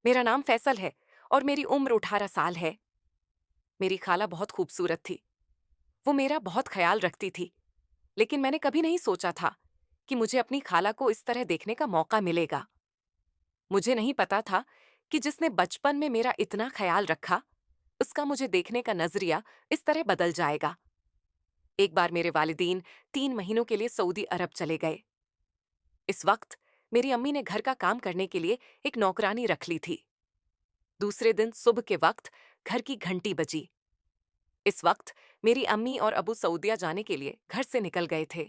मेरा नाम फैसल है और मेरी उम्र 18 साल है। मेरी खाला बहुत खूबसूरत थी। वो मेरा बहुत ख्याल रखती थी, लेकिन मैंने कभी नहीं सोचा था कि मुझे अपनी खाला को इस तरह देखने का मौका मिलेगा। मुझे नहीं पता था कि जिसने बचपन में मेरा इतना ख्याल रखा, उसका मुझे देखने का नजरिया इस तरह बदल जाएगा। एक बार मेरे वालिदीन 3 महीनों के लिए सऊदी अरब चले गए। इस वक्त मेरी अम्मी ने घर का काम करने के लिए एक नौकरानी रख ली थी। दूसरे दिन सुबह के वक्त घर की घंटी बजी। इस वक्त मेरी अम्मी और अबू सऊदिया जाने के लिए घर से निकल गए थे।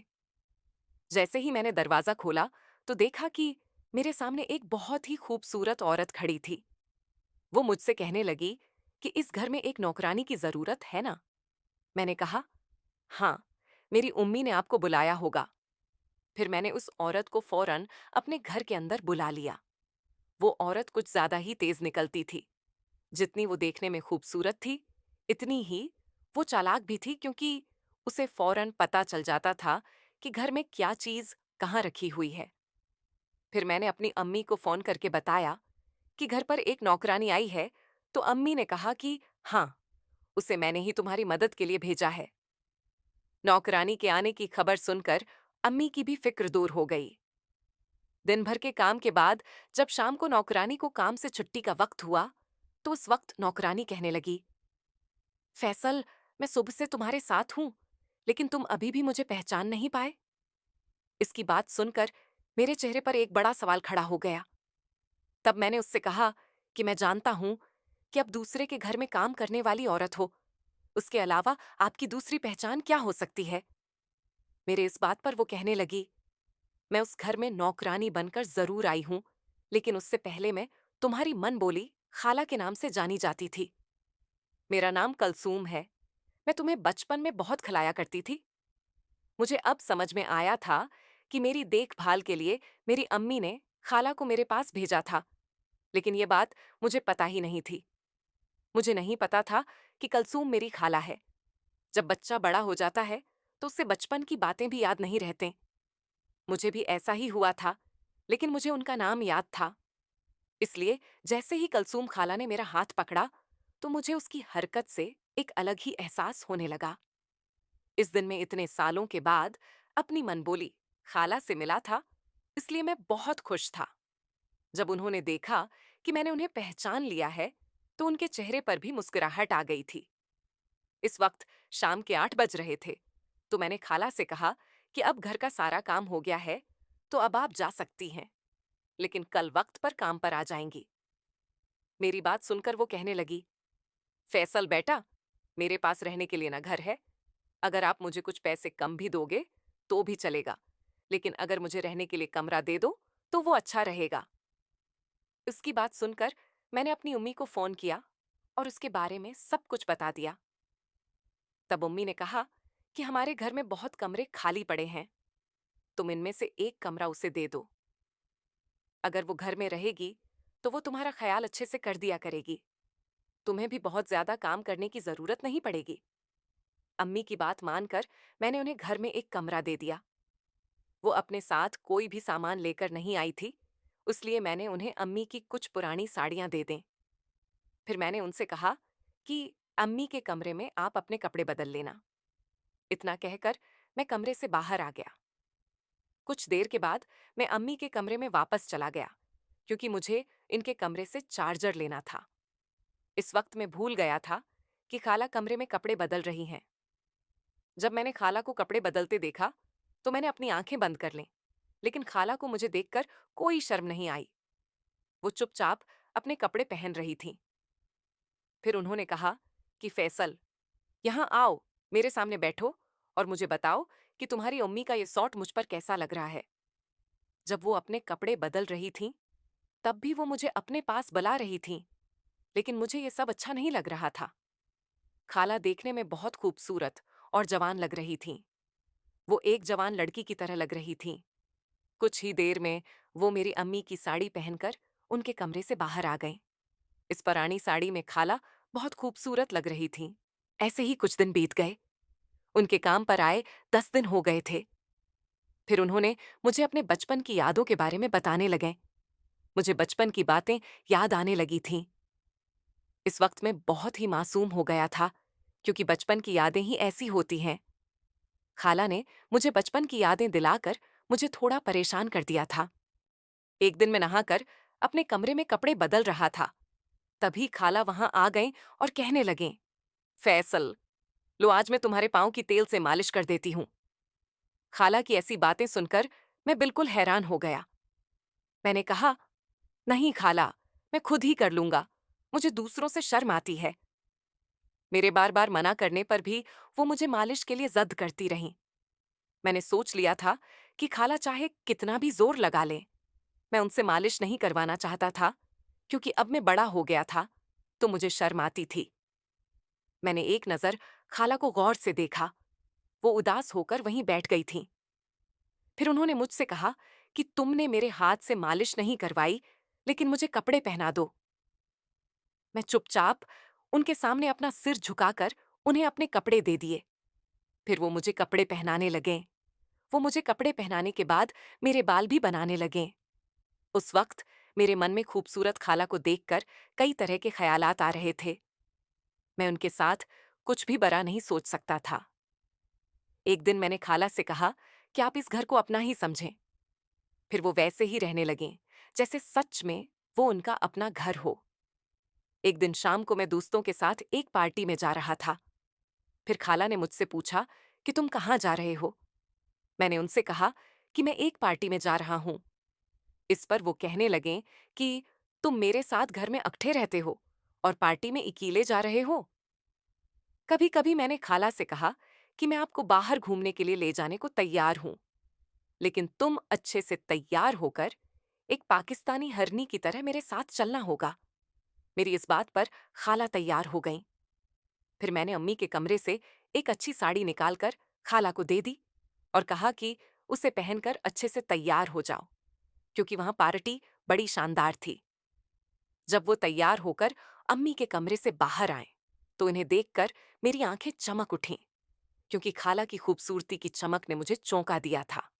जैसे ही मैंने दरवाजा खोला तो देखा कि मेरे सामने एक बहुत ही खूबसूरत औरत खड़ी थी। वो मुझसे कहने लगी कि इस घर में एक नौकरानी की जरूरत है ना। मैंने कहा, हाँ, मेरी उम्मी ने आपको बुलाया होगा। फिर मैंने उस औरत को फौरन अपने घर के अंदर बुला लिया। वो औरत कुछ ज्यादा ही तेज निकलती थी। जितनी वो देखने में खूबसूरत थी, इतनी ही वो चालाक भी थी, क्योंकि उसे फौरन पता चल जाता था कि घर में क्या चीज कहाँ रखी हुई है। फिर मैंने अपनी अम्मी को फोन करके बताया कि घर पर एक नौकरानी आई है, तो अम्मी ने कहा कि हाँ, उसे मैंने ही तुम्हारी मदद के लिए भेजा है। नौकरानी के आने की खबर सुनकर अम्मी की भी फिक्र दूर हो गई। दिन भर के काम के बाद जब शाम को नौकरानी को काम से छुट्टी का वक्त हुआ, तो उस वक्त नौकरानी कहने लगी, फैसल, मैं सुबह से तुम्हारे साथ हूं, लेकिन तुम अभी भी मुझे पहचान नहीं पाए। इसकी बात सुनकर मेरे चेहरे पर एक बड़ा सवाल खड़ा हो गया। तब मैंने उससे कहा कि मैं जानता हूं कि अब दूसरे के घर में काम करने वाली औरत हो। उसके अलावा आपकी दूसरी पहचान क्या हो सकती है? मेरे इस बात पर वो कहने लगी, मैं उस घर में नौकरानी बनकर जरूर आई हूं, लेकिन उससे पहले मैं तुम्हारी मन बोली खाला के नाम से जानी जाती थी। मेरा नाम कलसूम है। मैं तुम्हें बचपन में बहुत खिलाया करती थी। मुझे अब समझ में आया था कि मेरी देखभाल के लिए मेरी अम्मी ने खाला को मेरे पास भेजा था, लेकिन ये बात मुझे पता ही नहीं थी। मुझे नहीं पता था कि कलसूम मेरी खाला है। जब बच्चा बड़ा हो जाता है तो उससे बचपन की बातें भी याद नहीं रहते। मुझे भी ऐसा ही हुआ था, लेकिन मुझे उनका नाम याद था। इसलिए जैसे ही कलसूम खाला ने मेरा हाथ पकड़ा, तो मुझे उसकी हरकत से एक अलग ही एहसास होने लगा। इस दिन में इतने सालों के बाद अपनी मनबोली खाला से मिला था, इसलिए मैं बहुत खुश था। जब उन्होंने देखा कि मैंने उन्हें पहचान लिया है, तो उनके चेहरे पर भी मुस्कुराहट आ गई थी। इस वक्त शाम के 8 बज रहे थे, तो मैंने खाला से कहा कि अब घर का सारा काम हो गया है, तो अब आप जा सकती हैं, लेकिन कल वक्त पर काम पर आ जाएंगी। मेरी बात सुनकर वो कहने लगी, फैसल बेटा, मेरे पास रहने के लिए ना घर है। अगर आप मुझे कुछ पैसे कम भी दोगे तो भी चलेगा, लेकिन अगर मुझे रहने के लिए कमरा दे दो तो वो अच्छा रहेगा। उसकी बात सुनकर मैंने अपनी उम्मी को फोन किया और उसके बारे में सब कुछ बता दिया। तब उम्मी ने कहा कि हमारे घर में बहुत कमरे खाली पड़े हैं, तुम इनमें से एक कमरा उसे दे दो। अगर वो घर में रहेगी तो वो तुम्हारा ख्याल अच्छे से कर दिया करेगी। तुम्हें भी बहुत ज्यादा काम करने की जरूरत नहीं पड़ेगी। अम्मी की बात मानकर मैंने उन्हें घर में एक कमरा दे दिया। वो अपने साथ कोई भी सामान लेकर नहीं आई थी, इसलिए मैंने उन्हें अम्मी की कुछ पुरानी साड़ियां दे दें। फिर मैंने उनसे कहा कि अम्मी के कमरे में आप अपने कपड़े बदल लेना। इतना कहकर मैं कमरे से बाहर आ गया। कुछ देर के बाद मैं अम्मी के कमरे में वापस चला गया, क्योंकि मुझे इनके कमरे से चार्जर लेना था। इस वक्त मैं भूल गया था कि खाला कमरे में कपड़े बदल रही हैं। जब मैंने खाला को कपड़े बदलते देखा तो मैंने अपनी आंखें बंद कर लीं, लेकिन खाला को मुझे देखकर कोई शर्म नहीं आई। वो चुपचाप अपने कपड़े पहन रही थीं। फिर उन्होंने कहा कि फैसल, यहाँ आओ, मेरे सामने बैठो और मुझे बताओ कि तुम्हारी अम्मी का ये सॉट मुझ पर कैसा लग रहा है। जब वो अपने कपड़े बदल रही थीं, तब भी वो मुझे अपने पास बुला रही थीं, लेकिन मुझे ये सब अच्छा नहीं लग रहा था। खाला देखने में बहुत खूबसूरत और जवान लग रही थीं। वो एक जवान लड़की की तरह लग रही थीं। कुछ ही देर में वो मेरी अम्मी की साड़ी पहनकर उनके कमरे से बाहर आ गईं। इस पुरानी साड़ी में खाला बहुत खूबसूरत लग रही थीं। ऐसे ही कुछ दिन बीत गए। उनके काम पर आए 10 दिन हो गए थे। फिर उन्होंने मुझे अपने बचपन की यादों के बारे में बताने लगे। मुझे बचपन की बातें याद आने लगी थीं। इस वक्त मैं बहुत ही मासूम हो गया था, क्योंकि बचपन की यादें ही ऐसी होती हैं। खाला ने मुझे बचपन की यादें दिलाकर मुझे थोड़ा परेशान कर दिया था। एक दिन मैं नहाकर अपने कमरे में कपड़े बदल रहा था। तभी खाला वहां आ गए और कहने लगे, फैसल, लो आज मैं तुम्हारे पाँव की तेल से मालिश कर देती हूँ। खाला की ऐसी बातें सुनकर मैं बिल्कुल हैरान हो गया। मैंने कहा, नहीं खाला, मैं खुद ही कर लूंगा, मुझे दूसरों से शर्म आती है। मेरे बार बार मना करने पर भी वो मुझे मालिश के लिए जद करती रहीं। मैंने सोच लिया था कि खाला चाहे कितना भी जोर लगा ले, मैं उनसे मालिश नहीं करवाना चाहता था, क्योंकि अब मैं बड़ा हो गया था तो मुझे शर्म आती थी। मैंने एक नजर खाला को गौर से देखा। वो उदास होकर वहीं बैठ गई थीं। फिर उन्होंने मुझसे कहा कि तुमने मेरे हाथ से मालिश नहीं करवाई, लेकिन मुझे कपड़े पहना दो। मैं चुपचाप उनके सामने अपना सिर झुकाकर उन्हें अपने कपड़े दे दिए। फिर वो मुझे कपड़े पहनाने लगे। वो मुझे कपड़े पहनाने के बाद मेरे बाल भी बनाने लगे। उस वक्त मेरे मन में खूबसूरत खाला को देखकर कई तरह के ख्यालात आ रहे थे। मैं उनके साथ कुछ भी बुरा नहीं सोच सकता था। एक दिन मैंने खाला से कहा कि आप इस घर को अपना ही समझें। फिर वो वैसे ही रहने लगे जैसे सच में वो उनका अपना घर हो। एक दिन शाम को मैं दोस्तों के साथ एक पार्टी में जा रहा था। फिर खाला ने मुझसे पूछा कि तुम कहाँ जा रहे हो। मैंने उनसे कहा कि मैं एक पार्टी में जा रहा हूं। इस पर वो कहने लगे कि तुम मेरे साथ घर में अकठे रहते हो और पार्टी में अकेले जा रहे हो। कभी कभी मैंने खाला से कहा कि मैं आपको बाहर घूमने के लिए ले जाने को तैयार हूं, लेकिन तुम अच्छे से तैयार होकर एक पाकिस्तानी हरनी की तरह मेरे साथ चलना होगा। मेरी इस बात पर खाला तैयार हो गईं। फिर मैंने अम्मी के कमरे से एक अच्छी साड़ी निकालकर खाला को दे दी और कहा कि उसे पहनकर अच्छे से तैयार हो जाओ, क्योंकि वहां पार्टी बड़ी शानदार थी। जब वो तैयार होकर अम्मी के कमरे से बाहर आए तो इन्हें देखकर मेरी आंखें चमक उठीं, क्योंकि खाला की खूबसूरती की चमक ने मुझे चौंका दिया था।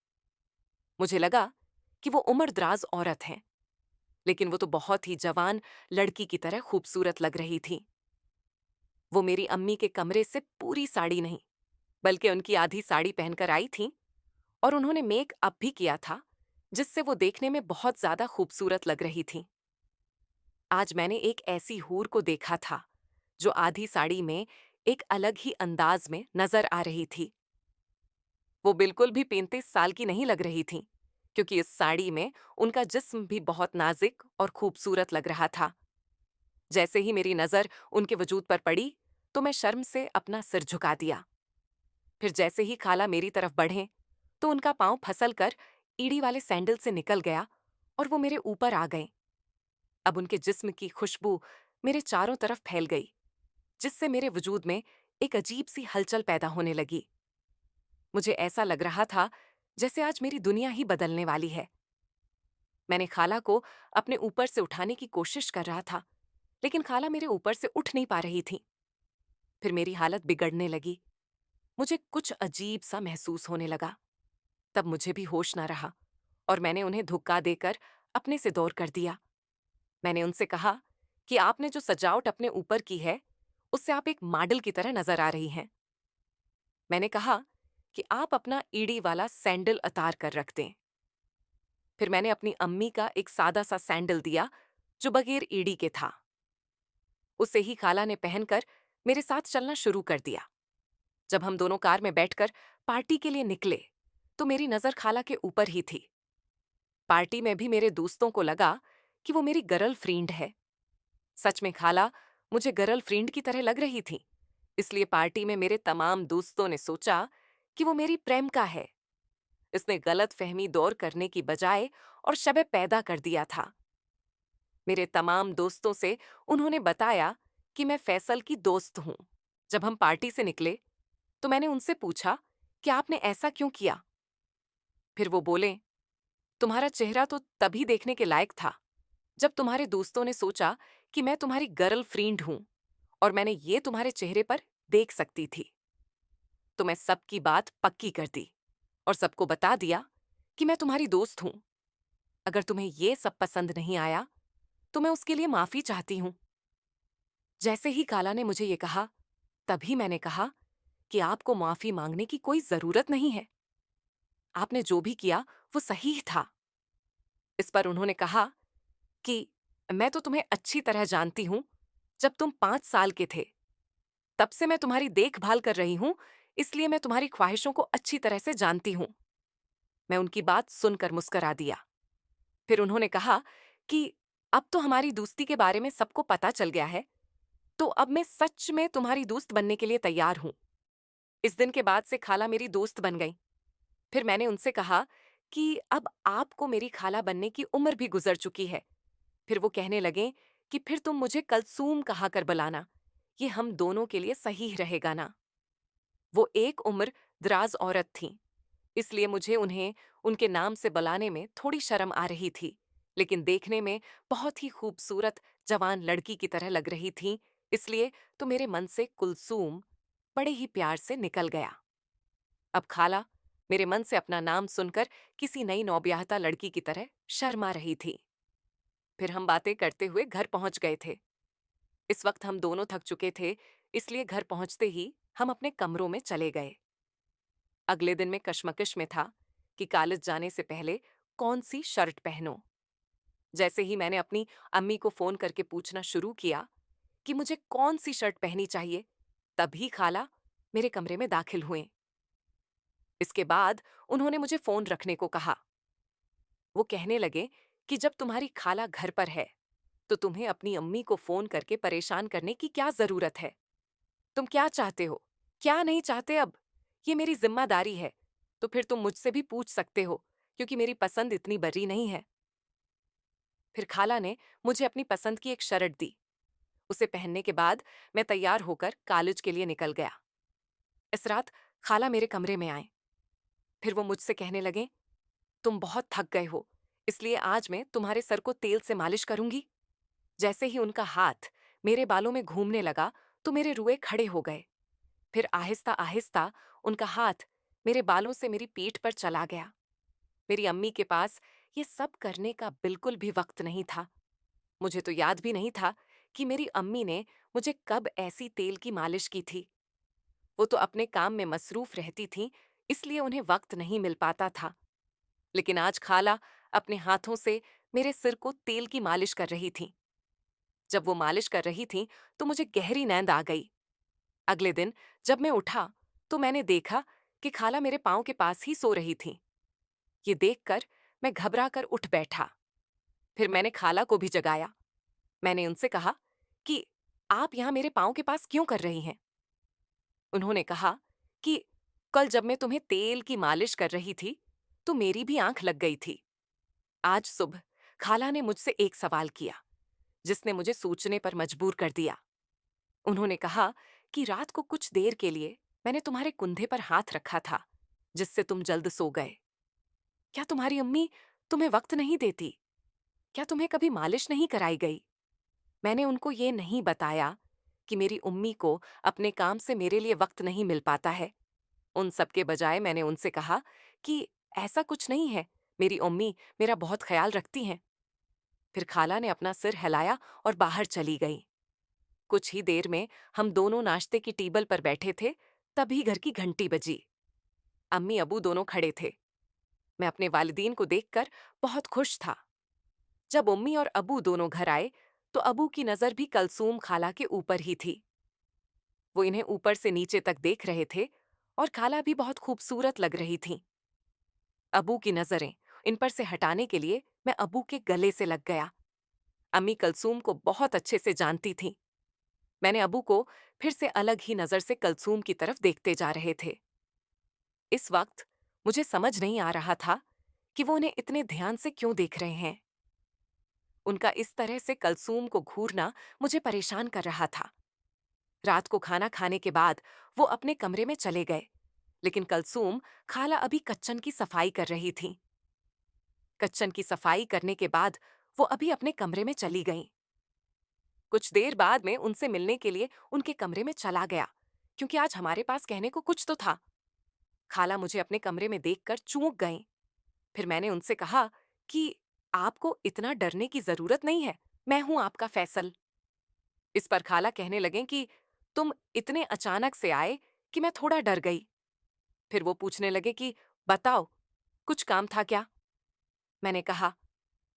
मुझे लगा कि वो उम्रदराज औरत हैं, लेकिन वो तो बहुत ही जवान लड़की की तरह खूबसूरत लग रही थी। वो मेरी अम्मी के कमरे से पूरी साड़ी नहीं, बल्कि उनकी आधी साड़ी पहनकर आई थीं, और उन्होंने मेकअप भी किया था, जिससे वो देखने में बहुत ज्यादा खूबसूरत लग रही थीं। आज मैंने एक ऐसी हूर को देखा था जो आधी साड़ी में एक अलग ही अंदाज में नजर आ रही थी। वो बिल्कुल भी 35 साल की नहीं लग रही थीं, क्योंकि इस साड़ी में उनका जिस्म भी बहुत नाजुक और खूबसूरत लग रहा था। जैसे ही मेरी नजर उनके वजूद पर पड़ी तो मैं शर्म से अपना सिर झुका दिया। फिर जैसे ही खाला मेरी तरफ बढ़े तो उनका पांव फंसल कर ईड़ी वाले सैंडल से निकल गया और वो मेरे ऊपर आ गए। अब उनके जिस्म की खुशबू मेरे चारों तरफ फैल गई, जिससे मेरे वजूद में एक अजीब सी हलचल पैदा होने लगी। मुझे ऐसा लग रहा था जैसे आज मेरी दुनिया ही बदलने वाली है। मैंने खाला को अपने ऊपर से उठाने की कोशिश कर रहा था, लेकिन खाला मेरे ऊपर से उठ नहीं पा रही थी। फिर मेरी हालत बिगड़ने लगी। मुझे कुछ अजीब सा महसूस होने लगा। तब मुझे भी होश न रहा और मैंने उन्हें धक्का देकर अपने से दूर कर दिया। मैंने उनसे कहा कि आपने जो सजावट अपने ऊपर की है, उससे आप एक मॉडल की तरह नजर आ रही हैं। मैंने कहा कि आप अपना ईड़ी वाला सैंडल उतार कर रख दें। फिर मैंने अपनी अम्मी का एक सादा सा सैंडल दिया जो बगैर ईड़ी के था। उसे ही खाला ने पहनकर मेरे साथ चलना शुरू कर दिया। जब हम दोनों कार में बैठकर पार्टी के लिए निकले तो मेरी नजर खाला के ऊपर ही थी। पार्टी में भी मेरे दोस्तों को लगा कि वो मेरी गर्लफ्रेंड है। सच में खाला मुझे गर्लफ्रेंड की तरह लग रही थी, इसलिए पार्टी में मेरे तमाम दोस्तों ने सोचा कि वो मेरी प्रेमिका है। इसने गलत फहमी दौर करने की बजाय और शबे पैदा कर दिया था। मेरे तमाम दोस्तों से उन्होंने बताया कि मैं फैसल की दोस्त हूं। जब हम पार्टी से निकले तो मैंने उनसे पूछा कि आपने ऐसा क्यों किया। फिर वो बोले, तुम्हारा चेहरा तो तभी देखने के लायक था जब तुम्हारे दोस्तों ने सोचा कि मैं तुम्हारी गर्लफ्रेंड हूं, और मैंने ये तुम्हारे चेहरे पर देख सकती थी। तो मैं सबकी बात पक्की कर दी और सबको बता दिया कि मैं तुम्हारी दोस्त हूं। अगर तुम्हें ये सब पसंद नहीं आया, तो मैं उसके लिए माफी चाहती हूँ। जैसे ही खाला ने मुझे ये कहा, तभी मैंने कहा कि आपको माफी मांगने की कोई जरूरत नहीं है। आपने जो भी किया, वो सही था। इस पर उन्होंने कहा कि मैं तो तुम्हें अच्छी तरह जानती हूँ। जब तुम 5 साल के थे, तब से मैं तुम्हारी देखभाल कर रही हूँ, इसलिए मैं तुम्हारी ख्वाहिशों को अच्छी तरह से जानती हूँ। मैं उनकी बात सुनकर मुस्करा दिया। फिर उन्होंने कहा कि अब तो हमारी दोस्ती के बारे में सबको पता चल गया है, तो अब मैं सच में तुम्हारी दोस्त बनने के लिए तैयार हूँ। इस दिन के बाद से खाला मेरी दोस्त बन गई। फिर मैंने उनसे कहा कि अब आपको मेरी खाला बनने की उम्र भी गुजर चुकी है। फिर वो कहने लगे कि फिर तुम मुझे कलसूम कहा कर बुलाना, ये हम दोनों के लिए सही रहेगा ना। वो एक उम्र दराज औरत थीं, इसलिए मुझे उन्हें उनके नाम से बुलाने में थोड़ी शर्म आ रही थी, लेकिन देखने में बहुत ही खूबसूरत जवान लड़की की तरह लग रही थीं, इसलिए तो मेरे मन से कुलसूम बड़े ही प्यार से निकल गया। अब खाला मेरे मन से अपना नाम सुनकर किसी नई नौब्याहता लड़की की तरह शर्मा रही थी। फिर हम बातें करते हुए घर पहुंच गए थे। इस वक्त हम दोनों थक चुके थे, इसलिए घर पहुंचते ही हम अपने कमरों में चले गए। अगले दिन मैं कश्मकश में था कि कॉलेज जाने से पहले कौन सी शर्ट पहनूं। जैसे ही मैंने अपनी अम्मी को फोन करके पूछना शुरू किया कि मुझे कौन सी शर्ट पहननी चाहिए, तभी खाला मेरे कमरे में दाखिल हुए। इसके बाद उन्होंने मुझे फोन रखने को कहा। वो कहने लगे कि जब तुम्हारी खाला घर पर है, तो तुम्हें अपनी अम्मी को फोन करके परेशान करने की क्या जरूरत है। तुम क्या चाहते हो, क्या नहीं चाहते अब, ये मेरी जिम्मेदारी है। तो फिर तुम मुझसे भी पूछ सकते हो, क्योंकि मेरी पसंद इतनी बड़ी नहीं है। फिर खाला ने मुझे अपनी पसंद की एक शर्ट दी। उसे पहनने के बाद मैं तैयार होकर कॉलेज के लिए निकल गया। इस रात खाला मेरे कमरे में आए। फिर वो मुझसे कहने लगे, तुम बहुत थक गए हो, इसलिए आज मैं तुम्हारे सर को तेल से मालिश करूंगी। जैसे ही उनका हाथ मेरे बालों में घूमने लगा, तो मेरे रुए खड़े हो गए। फिर आहिस्ता आहिस्ता उनका हाथ मेरे बालों से मेरी पीठ पर चला गया। मेरी अम्मी के पास ये सब करने का बिल्कुल भी वक्त नहीं था। मुझे तो याद भी नहीं था कि मेरी अम्मी ने मुझे कब ऐसी तेल की मालिश की थी। वो तो अपने काम में मसरूफ रहती थीं, इसलिए उन्हें वक्त नहीं मिल पाता था। लेकिन आज खाला अपने हाथों से मेरे सिर को तेल की मालिश कर रही थीं। जब वो मालिश कर रही थीं, तो मुझे गहरी नींद आ गई। अगले दिन जब मैं उठा, तो मैंने देखा कि खाला मेरे पांव के पास ही सो रही थीं। ये देखकर मैं घबरा कर उठ बैठा। फिर मैंने खाला को भी जगाया। मैंने उनसे कहा कि आप यहाँ मेरे पांव के पास क्यों कर रही हैं? उन्होंने कहा कि कल जब मैं तुम्हें तेल की मालिश कर रही थी, तो मेरी भी आंख लग गई थी। आज सुबह खाला ने मुझसे एक सवाल किया, जिसने मुझे सोचने पर मजबूर कर दिया। उन्होंने कहा कि रात को कुछ देर के लिए मैंने तुम्हारे कुंधे पर हाथ रखा था, जिससे तुम जल्द सो गए। क्या तुम्हारी अम्मी तुम्हें वक्त नहीं देती? क्या तुम्हें कभी मालिश नहीं कराई गई? मैंने उनको ये नहीं बताया कि मेरी उम्मी को अपने काम से मेरे लिए वक्त नहीं मिल पाता है। उन सब के बजाय मैंने उनसे कहा कि ऐसा कुछ नहीं है, मेरी उम्मी मेरा बहुत ख्याल रखती हैं। फिर खाला ने अपना सिर हिलाया और बाहर चली गई। कुछ ही देर में हम दोनों नाश्ते की टेबल पर बैठे थे, तभी घर की घंटी बजी। अम्मी अबू दोनों खड़े थे। मैं अपने वालिदीन को देखकर बहुत खुश था। जब उम्मी और अबू दोनों घर आए, तो अबू की नजर भी कलसूम खाला के ऊपर ही थी। वो इन्हें ऊपर से नीचे तक देख रहे थे और खाला भी बहुत खूबसूरत लग रही थीं। अबू की नजरें इन पर से हटाने के लिए मैं अबू के गले से लग गया। अम्मी कलसूम को बहुत अच्छे से जानती थीं। मैंने अबू को फिर से अलग ही नजर से कलसूम की तरफ देखते जा रहे थे। इस वक्त मुझे समझ नहीं आ रहा था कि वो उन्हें इतने ध्यान से क्यों देख रहे हैं। उनका इस तरह से कलसूम को घूरना मुझे परेशान कर रहा था। रात को खाना खाने के बाद वो अपने कमरे में चले गए, लेकिन कलसूम खाला अभी कच्चन की सफाई कर रही थीं। कच्चन की सफाई करने के बाद वो अभी अपने कमरे में चली गईं। कुछ देर बाद में उनसे मिलने के लिए उनके कमरे में चला गया, क्योंकि आज हमारे पास कहने को कुछ तो था। खाला मुझे अपने कमरे में देखकर चौंक गईं। फिर मैंने उनसे कहा कि आपको इतना डरने की जरूरत नहीं है, मैं हूं आपका फैसल। इस पर खाला कहने लगे कि तुम इतने अचानक से आए कि मैं थोड़ा डर गई। फिर वो पूछने लगे कि बताओ, कुछ काम था क्या? मैंने कहा,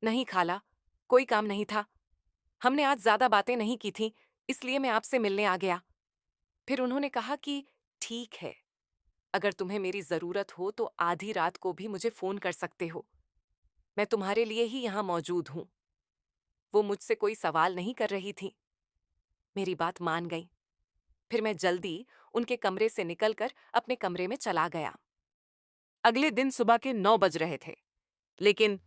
नहीं खाला, कोई काम नहीं था। हमने आज ज्यादा बातें नहीं की थी, इसलिए मैं आपसे मिलने आ गया। फिर उन्होंने कहा कि ठीक है, अगर तुम्हें मेरी जरूरत हो तो आधी रात को भी मुझे फोन कर सकते हो। मैं तुम्हारे लिए ही यहां मौजूद हूं। वो मुझसे कोई सवाल नहीं कर रही थी, मेरी बात मान गई। फिर मैं जल्दी उनके कमरे से निकलकर अपने कमरे में चला गया। अगले दिन सुबह के 9 बज रहे थे, लेकिन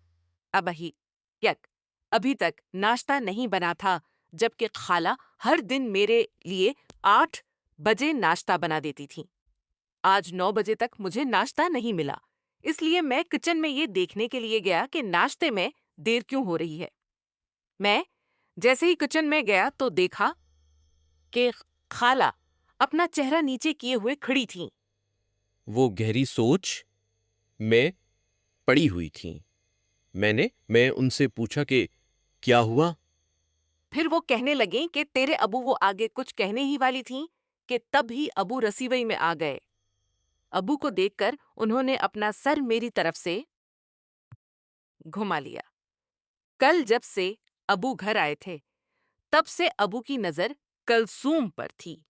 अबही यक अभी तक नाश्ता नहीं बना था, जबकि खाला हर दिन मेरे लिए 8 बजे नाश्ता बना देती थी। आज 9 बजे तक मुझे नाश्ता नहीं मिला, इसलिए मैं किचन में ये देखने के लिए गया कि नाश्ते में देर क्यों हो रही है। मैं जैसे ही किचन में गया तो देखा कि खाला अपना चेहरा नीचे किए हुए खड़ी थीं। वो गहरी सोच में पड़ी हुई थीं। मैं उनसे पूछा कि क्या हुआ? फिर वो कहने लगे कि तेरे अबू, वो आगे कुछ कहने ही वाली थीं कि तभी अबू रसीवई में आ गए। अबू को देखकर उन्होंने अपना सर मेरी तरफ से घुमा लिया। कल जब से अबू घर आए थे, तब से अबू की नजर कलसूम पर थी।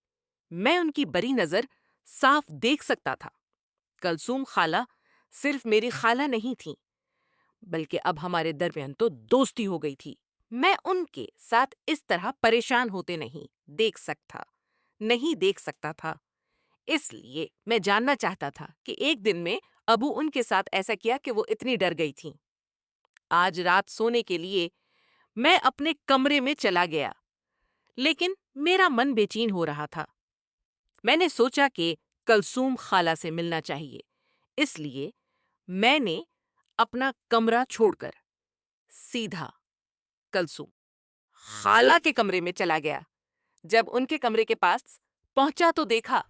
मैं उनकी बड़ी नजर साफ देख सकता था। कलसूम खाला सिर्फ मेरी खाला नहीं थी, बल्कि अब हमारे दरमियान तो दोस्ती हो गई थी। मैं उनके साथ इस तरह परेशान होते नहीं देख सकता था। इसलिए मैं जानना चाहता था कि एक दिन में अबू उनके साथ ऐसा किया कि वो इतनी डर गई थीं। आज रात सोने के लिए मैं अपने कमरे में चला गया, लेकिन मेरा मन बेचैन हो रहा था। मैंने सोचा कि कलसूम खाला से मिलना चाहिए, इसलिए मैंने अपना कमरा छोड़कर सीधा कलसूम खाला के कमरे में चला गया। जब उनके कमरे के पास पहुंचा तो देखा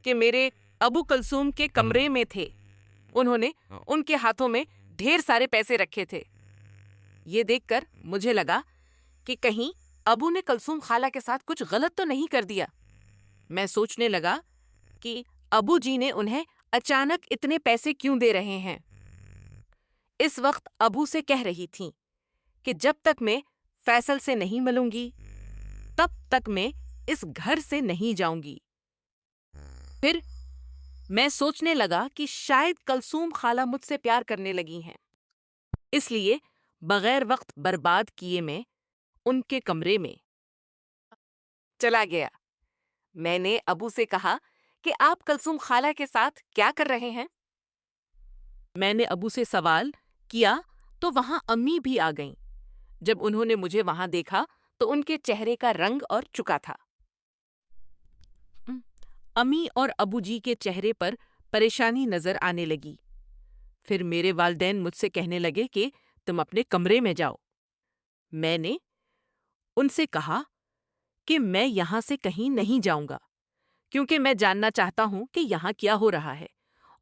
कि मेरे अबू कलसूम के कमरे में थे। उन्होंने उनके हाथों में ढेर सारे पैसे रखे थे। ये देखकर मुझे लगा कि कहीं अबू ने कलसूम खाला के साथ कुछ गलत तो नहीं कर दिया। मैं सोचने लगा कि अबू जी ने उन्हें अचानक इतने पैसे क्यों दे रहे हैं। इस वक्त अबू से कह रही थीं कि जब तक मैं फैसल से नहीं मिलूंगी, तब तक मैं इस घर से नहीं जाऊंगी। फिर मैं सोचने लगा कि शायद कलसूम खाला मुझसे प्यार करने लगी हैं, इसलिए बगैर वक्त बर्बाद किए मैं उनके कमरे में चला गया। मैंने अबू से कहा कि आप कलसूम खाला के साथ क्या कर रहे हैं? मैंने अबू से सवाल किया तो वहां अम्मी भी आ गईं। जब उन्होंने मुझे वहां देखा तो उनके चेहरे का रंग और चुका था। अम्मी और अबू जी के चेहरे पर परेशानी नजर आने लगी। फिर मेरे वालिदैन मुझसे कहने लगे कि तुम अपने कमरे में जाओ। मैंने उनसे कहा कि मैं यहाँ से कहीं नहीं जाऊंगा, क्योंकि मैं जानना चाहता हूं कि यहाँ क्या हो रहा है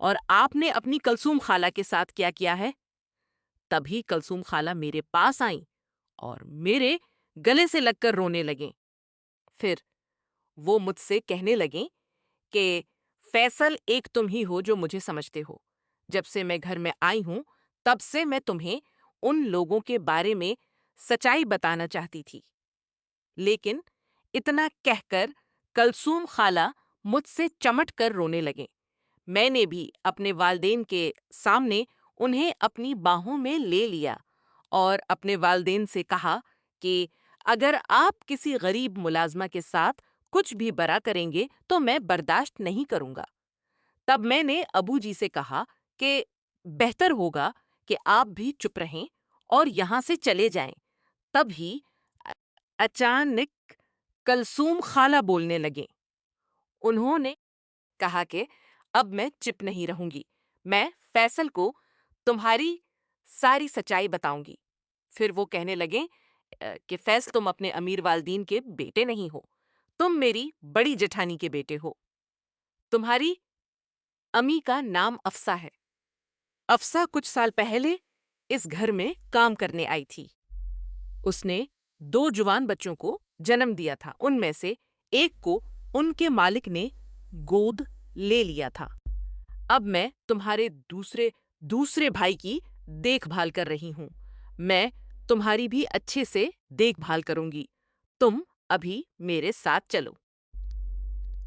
और आपने अपनी कलसूम खाला के साथ क्या किया है। तभी कलसूम खाला मेरे पास आईं और मेरे गले से लगकर रोने लगें। फिर वो मुझसे कहने लगें कि फैसल, एक तुम ही हो जो मुझे समझते हो। जब से मैं घर में आई हूं, तब से मैं तुम्हें उन लोगों के बारे में सच्चाई बताना चाहती थी, लेकिन इतना कहकर कलसूम खाला मुझसे चमट कर रोने लगे। मैंने भी अपने वालदेन के सामने उन्हें अपनी बाहों में ले लिया और अपने वालदेन से कहा कि अगर आप किसी गरीब मुलाजमा के साथ कुछ भी बरा करेंगे तो मैं बर्दाश्त नहीं करूंगा। तब मैंने अबू जी से कहा कि बेहतर होगा कि आप भी चुप रहें और यहाँ से चले जाएं। तभी अ- अचानक कलसूम खाला बोलने लगे। उन्होंने कहा कि अब मैं चुप नहीं रहूंगी, मैं फैसल को तुम्हारी सारी सच्चाई बताऊंगी। फिर वो कहने लगे कि फैसल, तुम अपने अमीर वालदीन के बेटे नहीं हो, तुम मेरी बड़ी जेठानी के बेटे हो। तुम्हारी अमी का नाम अफसा है। अफसा कुछ साल पहले इस घर में काम करने आई थी। उसने 2 जुवान बच्चों को जन्म दिया था। उनमें से एक को उनके मालिक ने गोद ले लिया था। अब मैं तुम्हारे दूसरे दूसरे भाई की देखभाल कर रही हूँ। मैं तुम्हारी भी अच्छे से देखभाल करूंगी। तुम अभी मेरे साथ चलो।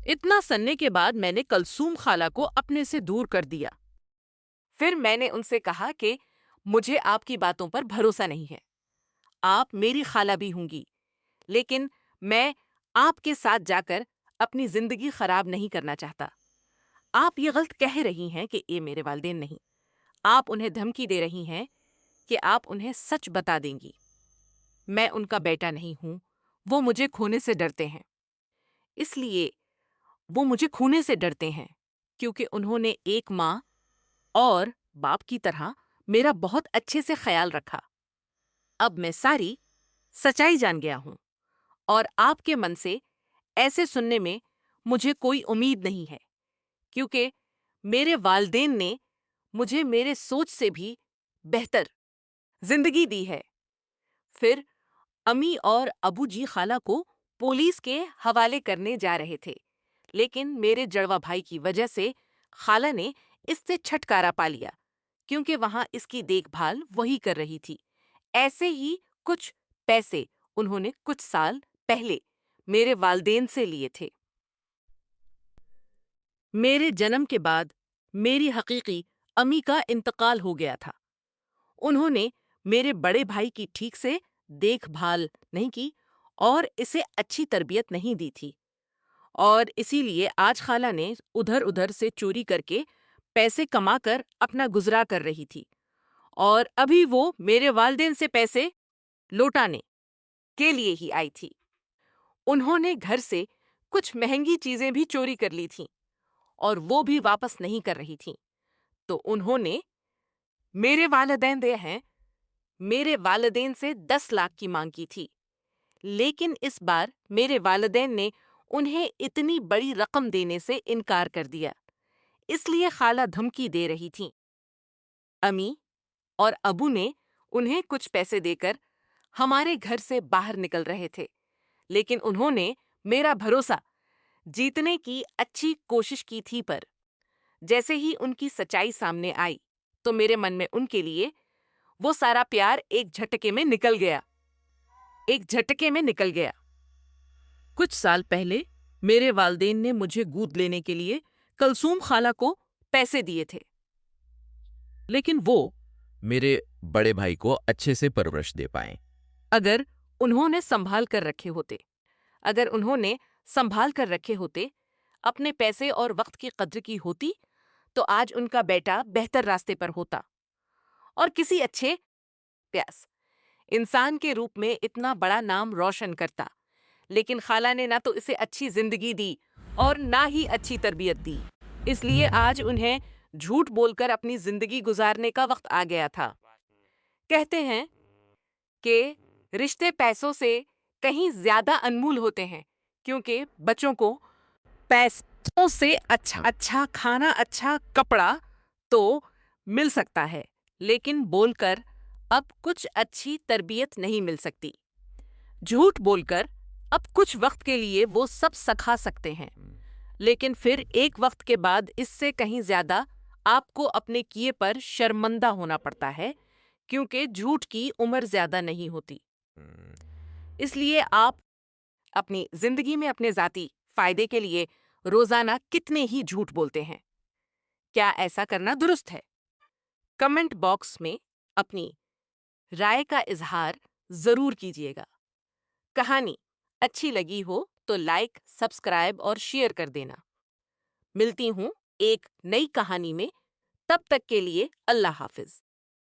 इतना सनने के बाद मैंने कलसूम खाला को अपने से दूर कर दिया। फिर मैंने उनसे कहा कि मुझे आपकी बातों पर भरोसा नहीं है। आप मेरी खाला भी होंगी, लेकिन मैं आपके साथ जाकर अपनी जिंदगी खराब नहीं करना चाहता। आप ये गलत कह रही हैं कि ये मेरे वालिदैन नहीं। आप उन्हें धमकी दे रही हैं कि आप उन्हें सच बता देंगी। मैं उनका बेटा नहीं हूं। वो मुझे खोने से डरते हैं। इसलिए वो मुझे खोने से डरते हैं क्योंकि उन्होंने एक माँ और बाप की तरह मेरा बहुत अच्छे से ख्याल रखा। अब मैं सारी सच्चाई जान गया हूं और आपके मन से ऐसे सुनने में मुझे कोई उम्मीद नहीं है, क्योंकि मेरे वालिदैन ने मुझे मेरे सोच से भी बेहतर जिंदगी दी है। फिर अम्मी और अबू जी खाला को पुलिस के हवाले करने जा रहे थे, लेकिन मेरे जड़वा भाई की वजह से खाला ने इससे छुटकारा पा लिया, क्योंकि वहां इसकी देखभाल वही कर रही थी। ऐसे ही कुछ पैसे उन्होंने कुछ साल पहले मेरे वालिदैन से लिए थे। मेरे जन्म के बाद मेरी हकीकी अम्मी का इंतकाल हो गया था। उन्होंने मेरे बड़े भाई की ठीक से देखभाल नहीं की और इसे अच्छी तरबियत नहीं दी थी, और इसीलिए आज खाला ने उधर उधर से चोरी करके पैसे कमाकर अपना गुजरा कर रही थी, और अभी वो मेरे वालिदैन से पैसे लौटाने के लिए ही आई थी। उन्होंने घर से कुछ महंगी चीजें भी चोरी कर ली थीं और वो भी वापस नहीं कर रही थीं। तो उन्होंने मेरे वालिदैन दे हैं मेरे वालिदैन से 10 लाख की मांग की थी, लेकिन इस बार मेरे वालिदैन ने उन्हें इतनी बड़ी रकम देने से इनकार कर दिया। इसलिए खाला धमकी दे रही थीं। अम्मी और अबू ने उन्हें कुछ पैसे देकर हमारे घर से बाहर निकल रहे थे, लेकिन उन्होंने मेरा भरोसा जीतने की अच्छी कोशिश की थी, पर जैसे ही उनकी सच्चाई सामने आई तो मेरे मन में उनके लिए वो सारा प्यार एक झटके में निकल गया। कुछ साल पहले मेरे वालिदैन ने मुझे गोद लेने के लिए कलसूम खाला को पैसे दिए थे, लेकिन वो मेरे बड़े भाई को अच्छे से परवरिश दे पाए। अगर उन्होंने संभाल कर रखे होते अगर उन्होंने संभाल कर रखे होते, अपने पैसे और वक्त की कद्र की होती, तो आज उनका बेटा बेहतर रास्ते पर होता और किसी अच्छे प्यास इंसान के रूप में इतना बड़ा नाम रोशन करता। लेकिन खाला ने ना तो इसे अच्छी जिंदगी दी और ना ही अच्छी तरबियत दी। इसलिए आज उन्हें झूठ बोलकर अपनी जिंदगी गुजारने का वक्त आ गया था। कहते हैं कि रिश्ते पैसों से कहीं ज्यादा अनमोल होते हैं, क्योंकि बच्चों को पैसों से अच्छा अच्छा खाना, अच्छा कपड़ा तो मिल सकता है, लेकिन बोलकर अब कुछ अच्छी तरबियत नहीं मिल सकती। झूठ बोलकर अब कुछ वक्त के लिए वो सब सखा सकते हैं, लेकिन फिर एक वक्त के बाद इससे कहीं ज्यादा आपको अपने किए पर शर्मिंदा होना पड़ता है, क्योंकि झूठ की उम्र ज्यादा नहीं होती। इसलिए आप अपनी जिंदगी में अपने जाती फायदे के लिए रोजाना कितने ही झूठ बोलते हैं? क्या ऐसा करना दुरुस्त है? कमेंट बॉक्स में अपनी राय का इजहार जरूर कीजिएगा। कहानी अच्छी लगी हो तो लाइक, सब्सक्राइब और शेयर कर देना। मिलती हूँ एक नई कहानी में। तब तक के लिए अल्लाह हाफिज।